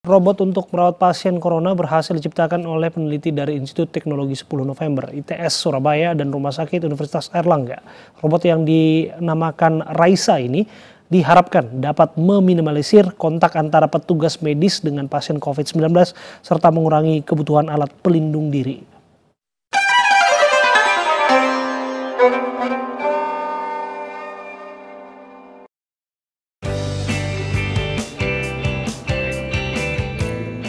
Robot untuk merawat pasien corona berhasil diciptakan oleh peneliti dari Institut Teknologi 10 November, ITS Surabaya dan Rumah Sakit Universitas Airlangga. Robot yang dinamakan Raisa ini diharapkan dapat meminimalisir kontak antara petugas medis dengan pasien COVID-19 serta mengurangi kebutuhan alat pelindung diri.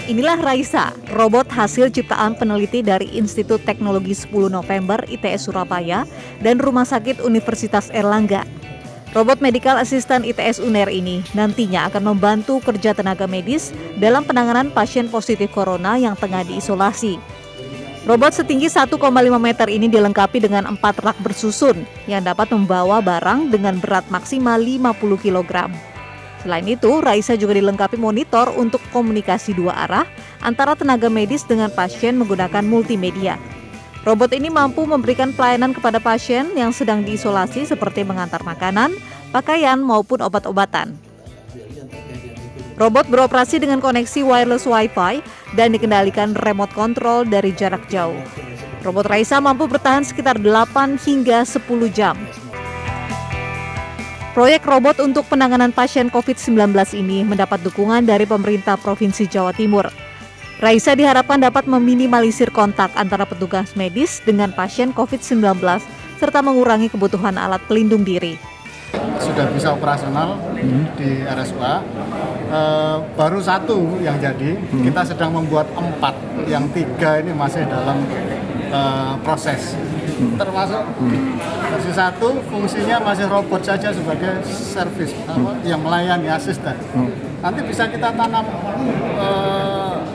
Inilah Raisa, robot hasil ciptaan peneliti dari Institut Teknologi 10 November ITS Surabaya dan Rumah Sakit Universitas Airlangga. Robot Medical Assistant ITS UNER ini nantinya akan membantu kerja tenaga medis dalam penanganan pasien positif corona yang tengah diisolasi. Robot setinggi 1,5 meter ini dilengkapi dengan 4 rak bersusun yang dapat membawa barang dengan berat maksimal 50 kg. Selain itu, Raisa juga dilengkapi monitor untuk komunikasi dua arah antara tenaga medis dengan pasien menggunakan multimedia. Robot ini mampu memberikan pelayanan kepada pasien yang sedang diisolasi seperti mengantar makanan, pakaian, maupun obat-obatan. Robot beroperasi dengan koneksi wireless Wi-Fi dan dikendalikan remote control dari jarak jauh. Robot Raisa mampu bertahan sekitar 8 hingga 10 jam. Proyek robot untuk penanganan pasien COVID-19 ini mendapat dukungan dari pemerintah Provinsi Jawa Timur. Raisa diharapkan dapat meminimalisir kontak antara petugas medis dengan pasien COVID-19 serta mengurangi kebutuhan alat pelindung diri. Sudah bisa operasional di RSUA, baru 1 yang jadi, kita sedang membuat 4, yang 3 ini masih dalam proses. Termasuk versi 1 fungsinya masih robot saja sebagai servis yang melayani asisten. Nanti bisa kita tanam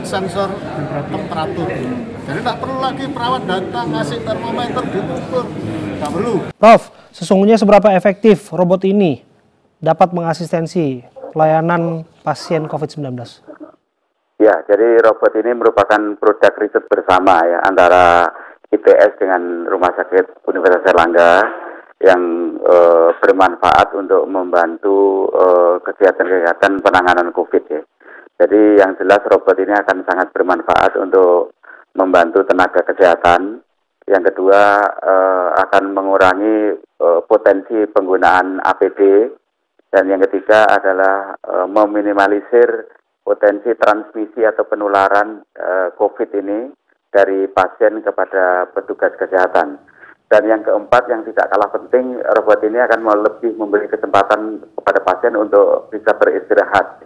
sensor temperatur. Jadi tak perlu lagi perawat datang ngasih termometer diukur, tak perlu. Prof, sesungguhnya seberapa efektif robot ini dapat mengasistensi pelayanan pasien COVID-19? Ya, jadi robot ini merupakan produk riset bersama ya antara ITS dengan Rumah Sakit Universitas Airlangga yang bermanfaat untuk membantu kegiatan-kegiatan penanganan COVID ya. Jadi yang jelas robot ini akan sangat bermanfaat untuk membantu tenaga kesehatan. Yang kedua akan mengurangi potensi penggunaan APD. Dan yang ketiga adalah meminimalisir potensi transmisi atau penularan COVID ini dari pasien kepada petugas kesehatan. Dan yang keempat yang tidak kalah penting, robot ini akan lebih memberi kesempatan kepada pasien untuk bisa beristirahat.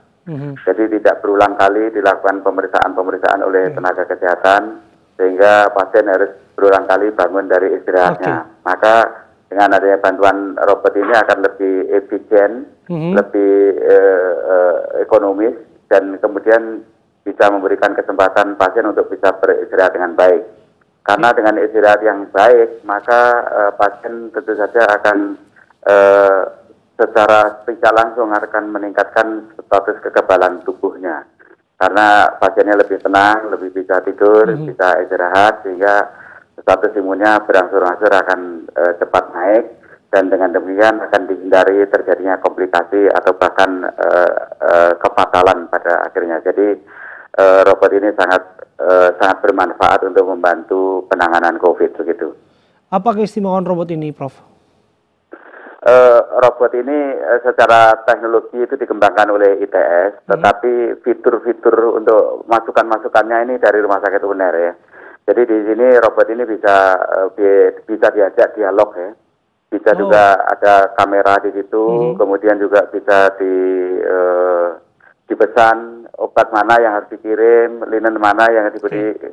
Jadi tidak berulang kali dilakukan pemeriksaan oleh tenaga kesehatan, sehingga pasien harus berulang kali bangun dari istirahatnya. Maka dengan adanya bantuan robot ini akan lebih efisien, lebih ekonomis, dan kemudian bisa memberikan kesempatan pasien untuk bisa beristirahat dengan baik. Karena dengan istirahat yang baik, maka pasien tentu saja akan secara tidak langsung akan meningkatkan status kekebalan tubuhnya. Karena pasiennya lebih tenang, lebih bisa tidur, bisa istirahat, sehingga status imunnya berangsur-angsur akan cepat naik. Dan dengan demikian akan dihindari terjadinya komplikasi atau bahkan kefatalan pada akhirnya. Jadi robot ini sangat bermanfaat untuk membantu penanganan COVID begitu. Apa keistimewaan robot ini, Prof? Robot ini secara teknologi itu dikembangkan oleh ITS, tetapi fitur-fitur untuk masukan-masukannya ini dari Rumah Sakit UNER ya. Jadi di sini robot ini bisa diajak dialog ya. Bisa juga ada kamera di situ, kemudian juga bisa dipesan obat mana yang harus dikirim, linen mana yang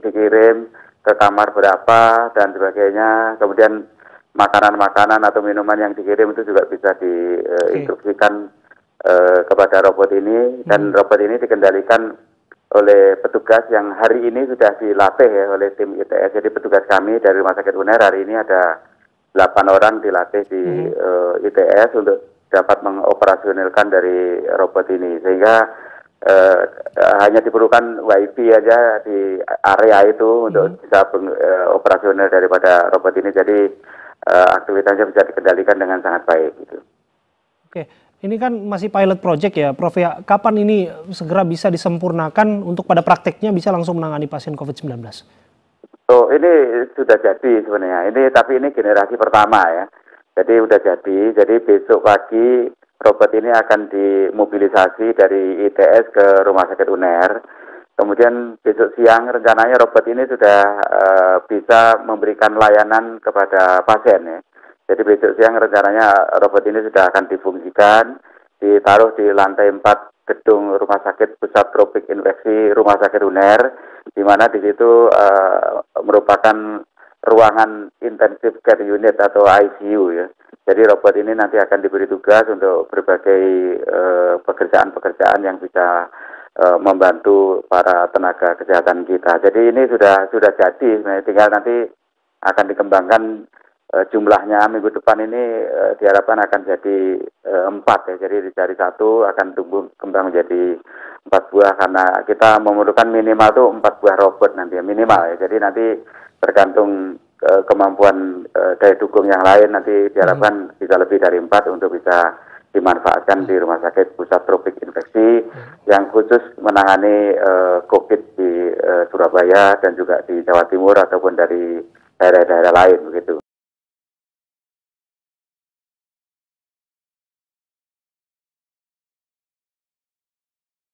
dikirim, ke kamar berapa, dan sebagainya. Kemudian makanan-makanan atau minuman yang dikirim itu juga bisa diinstruksikan kepada robot ini. Dan robot ini dikendalikan oleh petugas yang hari ini sudah dilatih ya oleh tim ITS. Jadi petugas kami dari Rumah Sakit UNER hari ini ada 8 orang dilatih di ITS untuk dapat mengoperasionalkan dari robot ini, sehingga hanya diperlukan WiFi aja di area itu untuk bisa operasional daripada robot ini. Jadi aktivitasnya bisa dikendalikan dengan sangat baik gitu. Oke, Ini kan masih pilot project ya, Prof ya. Kapan ini segera bisa disempurnakan untuk pada prakteknya bisa langsung menangani pasien COVID-19? So, ini sudah jadi sebenarnya. Tapi ini generasi pertama ya. Jadi udah jadi. Jadi besok pagi robot ini akan dimobilisasi dari ITS ke Rumah Sakit UNER. Kemudian besok siang rencananya robot ini sudah bisa memberikan layanan kepada pasien ya. Jadi besok siang rencananya robot ini sudah akan difungsikan, ditaruh di lantai 4 gedung Rumah Sakit Pusat Tropik Infeksi Rumah Sakit UNER, di mana di situ merupakan ruangan intensive care unit atau ICU ya. Jadi robot ini nanti akan diberi tugas untuk berbagai pekerjaan-pekerjaan yang bisa membantu para tenaga kesehatan kita. Jadi ini sudah jadi, tinggal nanti akan dikembangkan jumlahnya minggu depan ini diharapkan akan jadi 4 ya. Jadi dari 1 akan tumbuh kembang menjadi 4 buah karena kita memerlukan minimal tuh 4 buah robot nanti ya, minimal ya. Jadi nanti tergantung kemampuan daya dukung yang lain, nanti diharapkan bisa lebih dari 4 untuk bisa dimanfaatkan di Rumah Sakit Pusat Tropik Infeksi yang khusus menangani COVID di Surabaya dan juga di Jawa Timur ataupun dari daerah-daerah lain begitu.